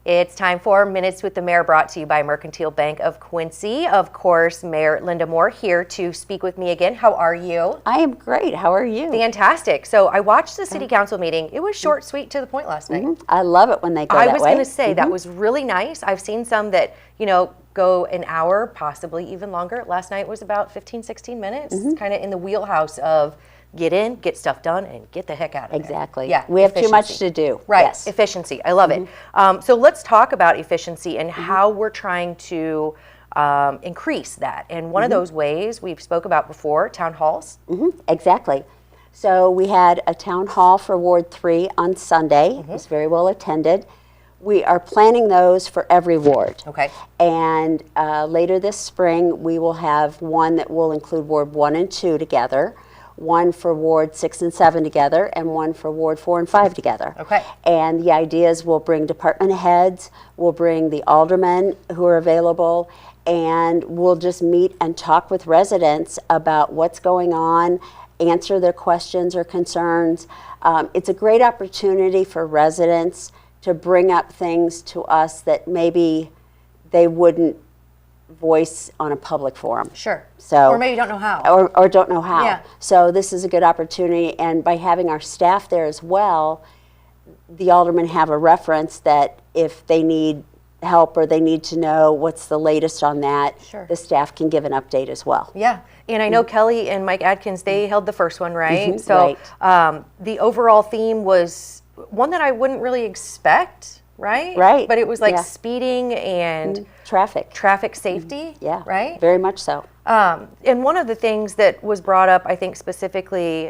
It's time for Minutes with the Mayor, brought to you by Mercantile Bank of Quincy. Of course, Mayor Linda Moore here to speak with me again. How are you? I am great. How are you? Fantastic. So I watched the city council meeting. It was short, sweet, to the point last night. I love it when they go that way. I was going to say that was really nice. I've seen some that, go an hour, possibly even longer. Last night was about 15, 16 minutes, kind of in the wheelhouse of get in, get stuff done, and get the heck out of there. Exactly. Yeah, we have too much to do. Right, Yes. Efficiency. I love it. So let's talk about efficiency and how we're trying to increase that. And one of those ways we've spoke about before, town halls. Exactly. So we had a town hall for Ward 3 on Sunday. It was very well attended. We are planning those for every ward. Okay. And later this spring, we will have one that will include Ward 1 and 2 together, one for Ward 6 and 7 together, and one for Ward 4 and 5 together. Okay. And the idea is we'll bring department heads, we'll bring the aldermen who are available, and we'll just meet and talk with residents about what's going on, answer their questions or concerns. It's a great opportunity for residents to bring up things to us that maybe they wouldn't voice on a public forum. Sure. So, or maybe don't know how. Or don't know how. Yeah. So this is a good opportunity, and by having our staff there as well, the aldermen have a reference that if they need help or they need to know what's the latest on that, the staff can give an update as well. Yeah, and I know Kelly and Mike Adkins, they held the first one, right? So the overall theme was one that I wouldn't really expect, right? Right. But it was like speeding and traffic safety. Yeah. Right? Very much so. And one of the things that was brought up, I think specifically,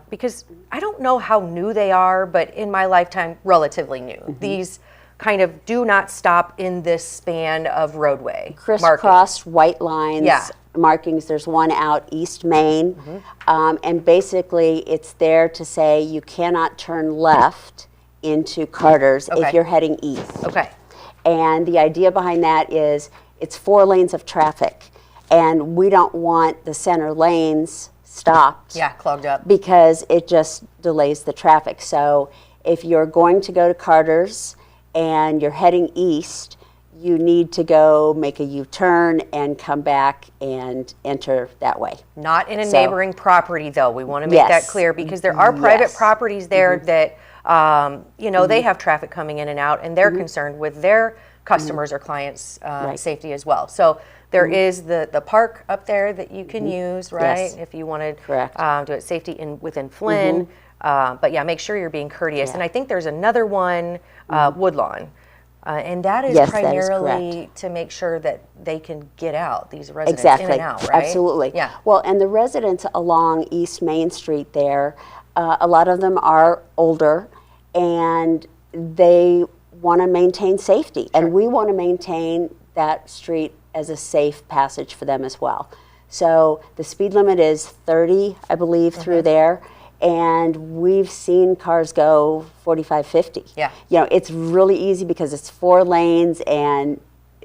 because I don't know how new they are, but in my lifetime, relatively new. These kind of do not stop in this span of roadway. Crisscross white lines. Markings. There's one out East Main, and basically it's there to say you cannot turn left into Carter's if you're heading east. Okay. And the idea behind that is it's 4 lanes of traffic, and we don't want the center lanes stopped. Yeah, clogged up. Because it just delays the traffic. So if you're going to go to Carter's and you're heading east, you need to go make a U-turn and come back and enter that way. Not in a neighboring property, though. We want to make that clear, because there are private properties there that, they have traffic coming in and out, and they're concerned with their customers or clients' safety as well. So there is the park up there that you can use, right? If you want to do it safety within Flynn. But yeah, make sure you're being courteous. And I think there's another one, Woodlawn. And that is primarily to make sure that they can get out, these residents in and out, right? Absolutely. Yeah. Well, and the residents along East Main Street there, a lot of them are older, and they want to maintain safety. And we want to maintain that street as a safe passage for them as well. So the speed limit is 30, I believe, through there. And we've seen cars go 45, 50. Yeah. It's really easy because it's 4 lanes and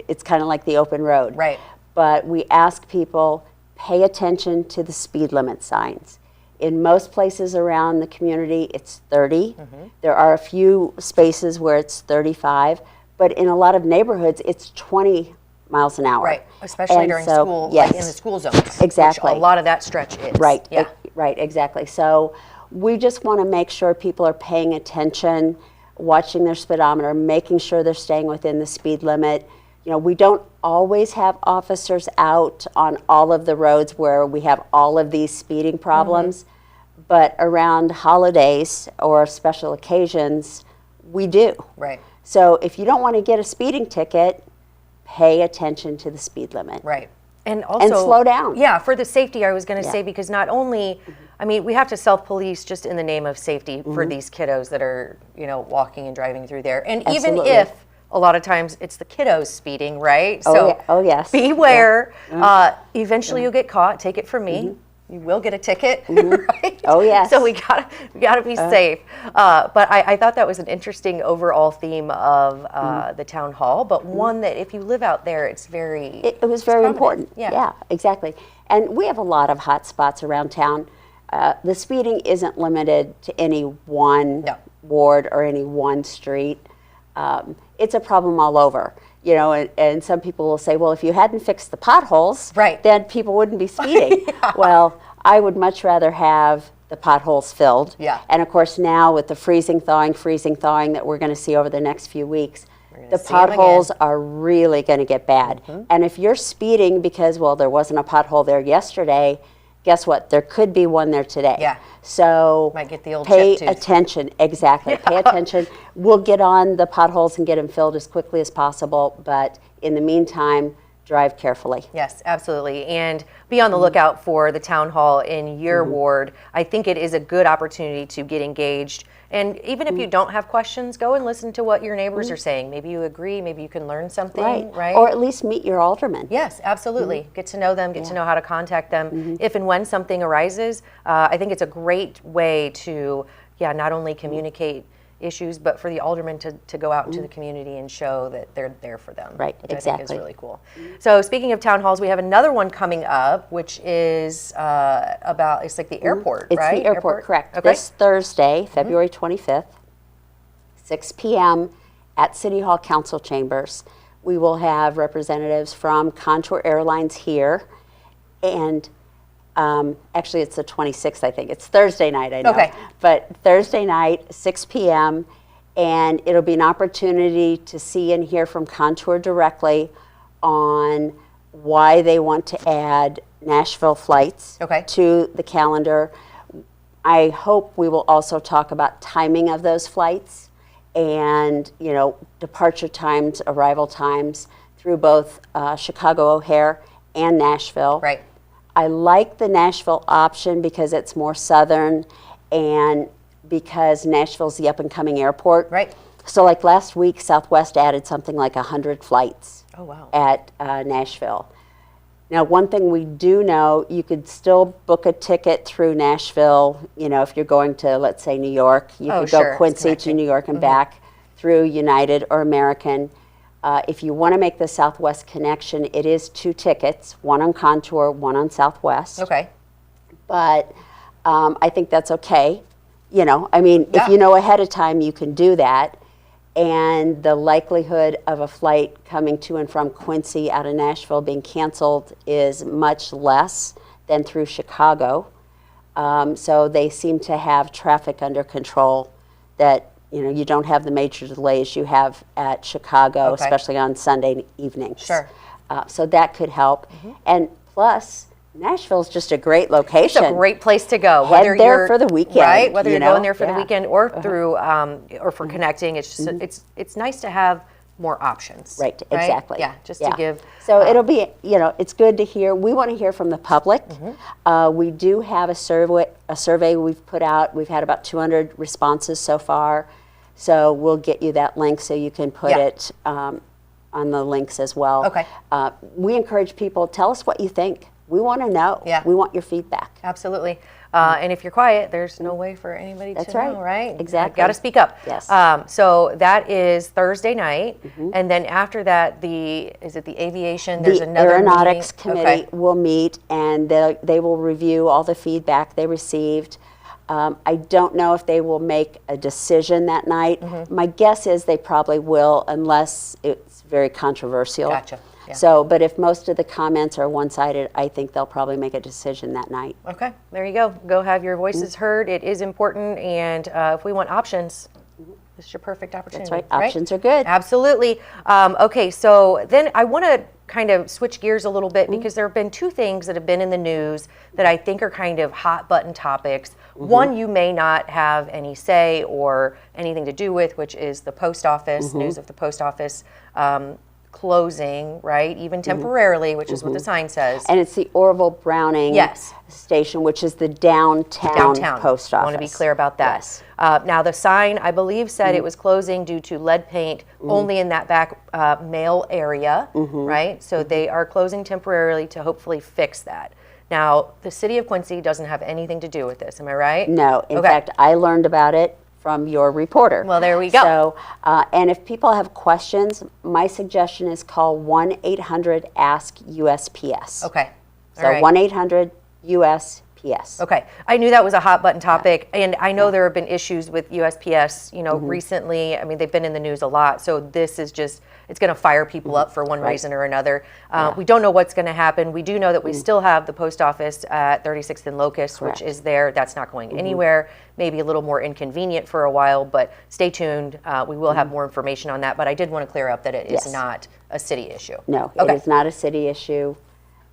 it's kind of like the open road. Right. But we ask people, pay attention to the speed limit signs. In most places around the community, it's 30. There are a few spaces where it's 35, but in a lot of neighborhoods, it's 20 miles an hour. Right, especially during school, like in the school zones. Exactly. Which a lot of that stretch is. Right. Yeah. Right, exactly. So we just want to make sure people are paying attention, watching their speedometer, making sure they're staying within the speed limit. We don't always have officers out on all of the roads where we have all of these speeding problems, but around holidays or special occasions, we do. Right. So if you don't want to get a speeding ticket, pay attention to the speed limit. Right. And also slow down. Yeah, for the safety, I was going to say, because not only, we have to self-police just in the name of safety for these kiddos that are, walking and driving through there. And even if a lot of times it's the kiddos speeding, right? Oh, yes. Beware. Eventually you'll get caught. Take it from me. You will get a ticket, right? Oh, yes. So we gotta be safe. But I thought that was an interesting overall theme of the town hall, but one that if you live out there, it's very It was very important. Yeah, exactly. And we have a lot of hot spots around town. The speeding isn't limited to any one ward or any one street. it's a problem all over. You know, and some people will say, well, if you hadn't fixed the potholes, right, then people wouldn't be speeding. Yeah. Well, I would much rather have the potholes filled. Yeah. And of course, now with the freezing thawing that we're going to see over the next few weeks, the potholes are really going to get bad. And if you're speeding because, well, there wasn't a pothole there yesterday, guess what? There could be one there today. Yeah. So might get the old pay chip tooth. attention. Exactly. Pay attention. We'll get on the potholes and get them filled as quickly as possible. But in the meantime, drive carefully. Yes, absolutely. And be on the lookout for the town hall in your ward. I think it is a good opportunity to get engaged. And even if you don't have questions, go and listen to what your neighbors are saying. Maybe you agree, maybe you can learn something, right? Or at least meet your alderman. Yes, absolutely. Get to know them, get to know how to contact them. If and when something arises, I think it's a great way to, not only communicate issues, but for the aldermen to go out into the community and show that they're there for them. Right, which exactly. I think is really cool. So speaking of town halls, we have another one coming up, which is about, it's like the airport, right? It's the airport, correct. Okay. This Thursday, February 25th, 6 p.m. at City Hall Council Chambers. We will have representatives from Contour Airlines here, and actually, it's the 26th, I think. It's Thursday night, I know. Okay. But Thursday night, 6 p.m., and it'll be an opportunity to see and hear from Contour directly on why they want to add Nashville flights to the calendar. I hope we will also talk about timing of those flights and, departure times, arrival times through both Chicago O'Hare and Nashville. Right. I like the Nashville option because it's more southern and because Nashville's the up-and-coming airport. Right. So like last week, Southwest added something like 100 flights at Nashville. Now, one thing we do know, you could still book a ticket through Nashville, if you're going to, let's say, New York. You could go Quincy to New York and back through United or American. If you want to make the Southwest connection, it is 2 tickets, one on Contour, one on Southwest. Okay. But I think that's okay. If you know ahead of time, you can do that. And the likelihood of a flight coming to and from Quincy out of Nashville being canceled is much less than through Chicago. So they seem to have traffic under control that you don't have the major delays you have at Chicago, especially on Sunday evenings. Sure. So that could help. And plus, Nashville's just a great location. It's a great place to go. Head there for the weekend. Right, whether you're going there for the weekend or through, or for connecting. It's just, it's nice to have more options. Right, exactly. Yeah, just to give. So it'll be, it's good to hear. We want to hear from the public. We do have a survey we've put out. We've had about 200 responses so far. So we'll get you that link so you can put it on the links as well. Okay. We encourage people, tell us what you think. We want to know. Yeah. We want your feedback. Absolutely. And if you're quiet, there's no way for anybody to know, right? Exactly. Got to speak up. Yes. So that is Thursday night. And then after that, is it the aviation? There's another Aeronautics meeting? Committee will meet, and they will review all the feedback they received. I don't know if they will make a decision that night. My guess is they probably will, unless it's very controversial. Gotcha. Yeah. So, but if most of the comments are one-sided, I think they'll probably make a decision that night. Okay, there you go. Go have your voices heard. It is important, and if we want options, this is your perfect opportunity. That's right. Options are good. Absolutely. Okay, so then I want to kind of switch gears a little bit because there have been 2 things that have been in the news that I think are kind of hot button topics. One you may not have any say or anything to do with, which is the post office, news of the post office closing, right? Even temporarily, which is what the sign says. And it's the Orville Browning station, which is the downtown post office. I want to be clear about that. Yes. Now, the sign, I believe, said it was closing due to lead paint only in that back mail area, right? So they are closing temporarily to hopefully fix that. Now, the city of Quincy doesn't have anything to do with this, am I right? No. In fact, I learned about it from your reporter. Well, there we go. So, and if people have questions, my suggestion is call 1-800-ASK-USPS. Okay. So 1-800-USPS. USPS. Okay, I knew that was a hot button topic, and I know there have been issues with USPS, recently. I mean, they've been in the news a lot, so this is just, it's going to fire people up for one reason or another. We don't know what's going to happen. We do know that we still have the post office at 36th and Locust, which is there. That's not going anywhere. Maybe a little more inconvenient for a while, but stay tuned. We will have more information on that, but I did want to clear up that it is not a city issue. No, it is not a city issue.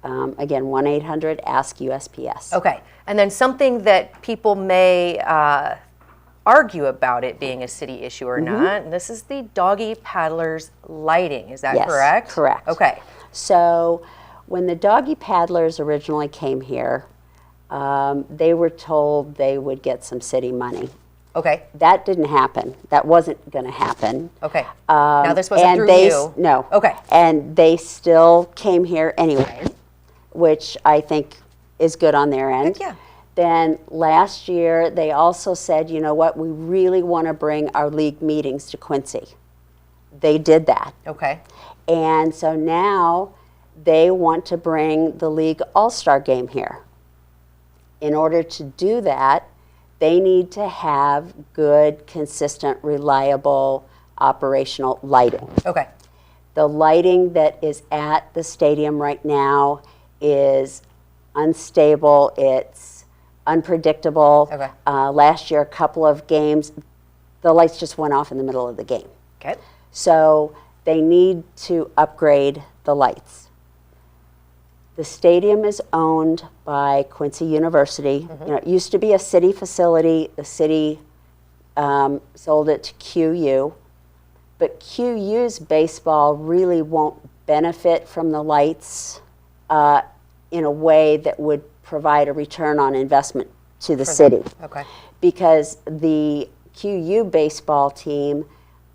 Again, 1-800-ASK-USPS. Okay, and then something that people may argue about it being a city issue or not, and this is the Doggy Paddlers lighting. Is that correct? Yes, correct. Okay. So when the Doggy Paddlers originally came here, they were told they would get some city money. Okay. That didn't happen. That wasn't going to happen. Okay. Now this wasn't through you. No. Okay. And they still came here anyway, which I think is good on their end. Yeah. Then last year, they also said, you know what, we really want to bring our league meetings to Quincy. They did that. Okay. And so now they want to bring the league all-star game here. In order to do that, they need to have good, consistent, reliable, operational lighting. Okay. The lighting that is at the stadium right now is unstable. It's unpredictable. Okay. Last year, a couple of games, the lights just went off in the middle of the game. Okay. So they need to upgrade the lights. The stadium is owned by Quincy University. It used to be a city facility. The city sold it to QU. But QU's baseball really won't benefit from the lights in a way that would provide a return on investment to the city. Okay. Because the QU baseball team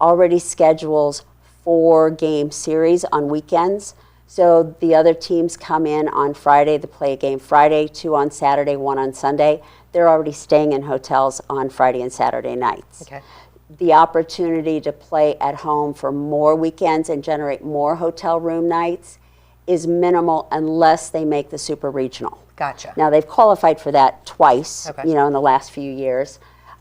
already schedules 4-game series on weekends. So the other teams come in on Friday to play a game Friday, 2 on Saturday, 1 on Sunday. They're already staying in hotels on Friday and Saturday nights. Okay. The opportunity to play at home for more weekends and generate more hotel room nights is minimal unless they make the Super Regional. Gotcha. Now, they've qualified for that twice, Okay. in the last few years.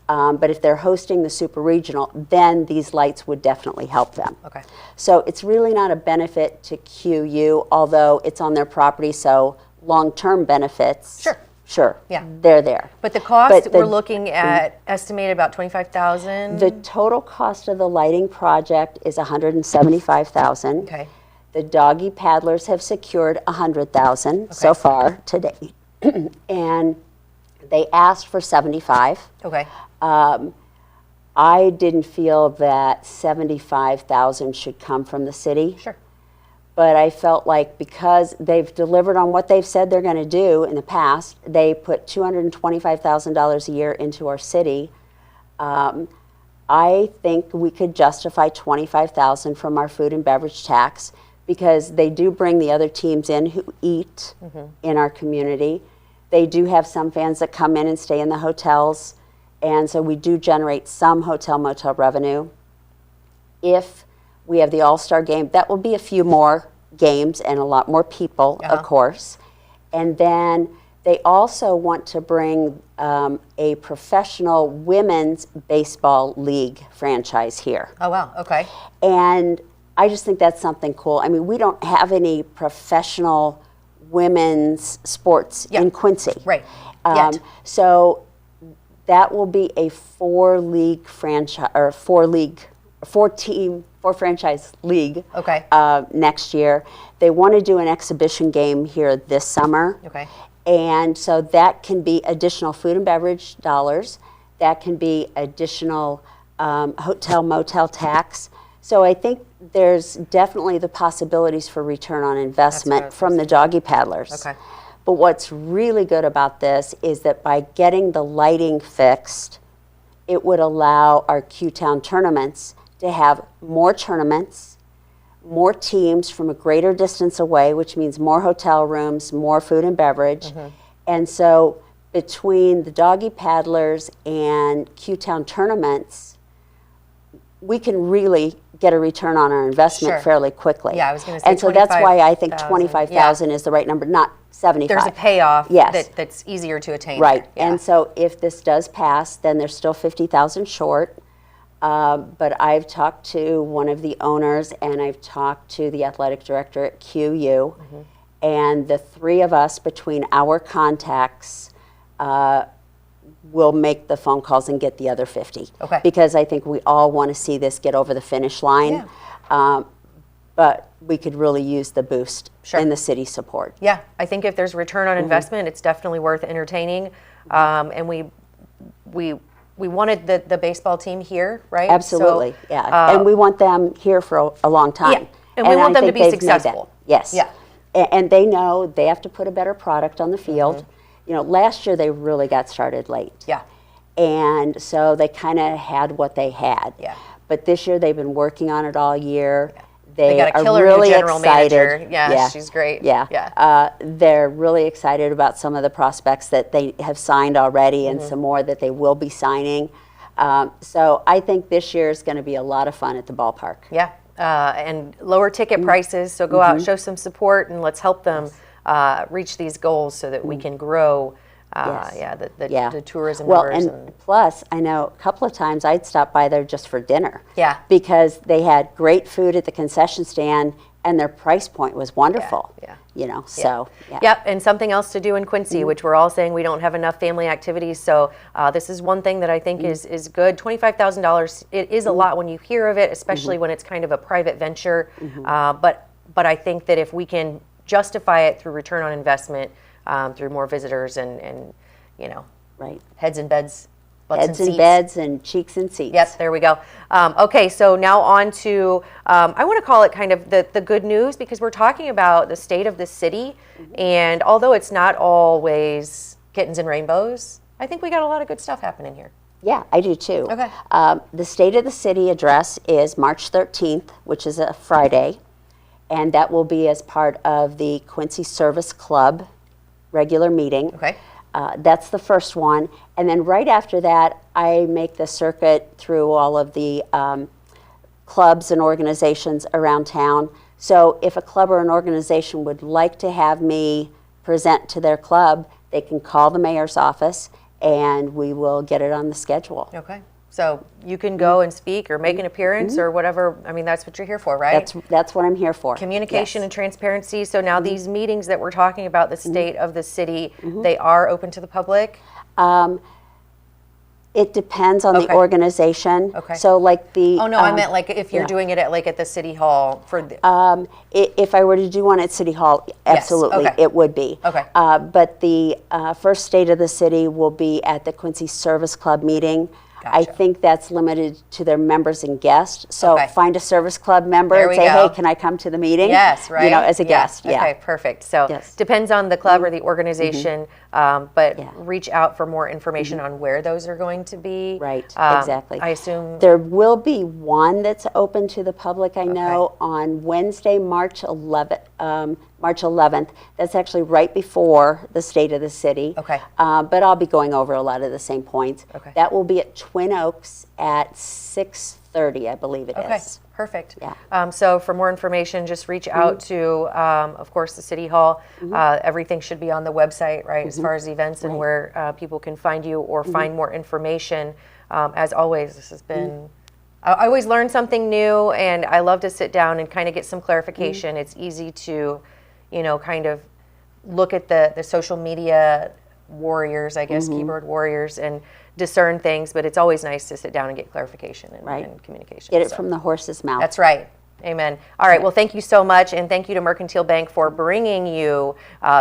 But if they're hosting the Super Regional, then these lights would definitely help them. Okay. So it's really not a benefit to QU, although it's on their property, so long-term benefits. Sure. Yeah. They're there. But the cost, we're looking at estimated about $25,000. The total cost of the lighting project is $175,000. Okay. The Doggy Paddlers have secured $100,000 so far to date, and they asked for $75,000. Okay. I didn't feel that $75,000 should come from the city. Sure. But I felt like because they've delivered on what they've said they're going to do in the past, they put $225,000 a year into our city. I think we could justify $25,000 from our food and beverage tax because they do bring the other teams in who eat in our community. They do have some fans that come in and stay in the hotels, and so we do generate some hotel-motel revenue. If we have the All-Star game, that will be a few more games and a lot more people, of course. And then they also want to bring a professional women's baseball league franchise here. Oh, wow. Okay. And I just think that's something cool. I mean, we don't have any professional women's sports in Quincy. Right. So that will be a 4-league franchise, or 4-franchise league next year. They want to do an exhibition game here this summer. Okay. And so that can be additional food and beverage dollars. That can be additional hotel motel tax. So I think there's definitely the possibilities for return on investment from the Doggy Paddlers. Okay. But what's really good about this is that by getting the lighting fixed, it would allow our Q-Town tournaments to have more tournaments, more teams from a greater distance away, which means more hotel rooms, more food and beverage. And so between the Doggy Paddlers and Q-Town tournaments, we can really get a return on our investment fairly quickly. Yeah, I was going to say and so that's why I think $25,000 is the right number, not 75. There's a payoff Yes. that's easier to attain. Right. Yeah. And so if this does pass, then there's still 50,000 short. But I've talked to one of the owners, and I've talked to the athletic director at QU, and the three of us, between our contacts, will make the phone calls and get the other 50. Okay. Because I think we all want to see this get over the finish line. Yeah. But we could really use the boost Sure. in the city support. Yeah, I think if there's return on investment, it's definitely worth entertaining. And we wanted the baseball team here, right? Absolutely, So, yeah. And we want them here for a long time. Yeah, and we want them to be successful. Yes. Yeah. And they know they have to put a better product on the field. You know, last year they really got started late. Yeah. And so they kind of had what they had. Yeah. But this year they've been working on it all year. Yeah. They got a are killer really new general excited. manager. Yeah, she's great. Yeah. Yeah. They're really excited about some of the prospects that they have signed already and some more that they will be signing. So I think this year is going to be a lot of fun at the ballpark. Yeah. And lower ticket prices, so go out, show some support, and let's help them reach these goals so that we can grow the tourism numbers. And plus, I know a couple of times I'd stop by there just for dinner. Yeah. Because they had great food at the concession stand, and their price point was wonderful. Yeah. You know, so. Yeah. Yep, and something else to do in Quincy, which we're all saying we don't have enough family activities. So this is one thing that I think is good. $25,000, it is a lot when you hear of it, especially when it's kind of a private venture. But I think that if we can justify it through return on investment, through more visitors and you know, Right. heads in beds, butts Heads in in seats. beds and cheeks in seats. Yes, there we go. Okay, so now on to, I want to call it kind of the good news, because we're talking about the state of the city. And although it's not always kittens and rainbows, I think we got a lot of good stuff happening here. Yeah, I do too. Okay. The State of the City address is March 13th, which is a Friday. And that will be as part of the Quincy Service Club regular meeting. Okay. That's the first one. And then right after that, I make the circuit through all of the clubs and organizations around town. So if a club or an organization would like to have me present to their club, they can call the mayor's office and we will get it on the schedule. Okay. So you can go and speak or make an appearance or whatever. I mean, that's what you're here for, right? That's what I'm here for. Communication Yes. and transparency. So now these meetings that we're talking about, the state of the city, they are open to the public? It depends on Okay. the organization. Okay. So like the... Oh, no, I meant like if you're doing it at the city hall for the... if I were to do one at City Hall, absolutely, okay. it would be. Okay. But the first State of the City will be at the Quincy Service Club meeting. I Gotcha. think that's limited to their members and guests. So Okay. find a Service Club member There and we say, go. hey, can I come to the meeting? Yes, right? You know, as a Yeah. guest. Yeah. Okay, perfect. So Yes. depends on the club or the organization, but Yeah. reach out for more information on where those are going to be. Right, exactly. I assume... There will be one that's open to the public, I know, on Wednesday, March 11th. That's actually right before the State of the City. Okay. But I'll be going over a lot of the same points. Okay. That will be at Twin Oaks at 6:30, I believe it Okay, is. perfect. Yeah. So for more information, just reach out to, of course, the City Hall. Everything should be on the website, right, as far as events and where people can find you or find more information. As always, this has been... I always learn something new, and I love to sit down and kind of get some clarification. It's easy to, you know, kind of look at the social media warriors, I guess, keyboard warriors, and discern things, but it's always nice to sit down and get clarification and communication. Get it from the horse's mouth. That's right. Amen. All right. Well, thank you so much, and thank you to Mercantile Bank for bringing you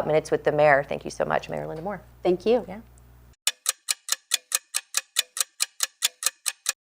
Minutes with the Mayor. Thank you so much, Mayor Linda Moore. Thank you. Yeah.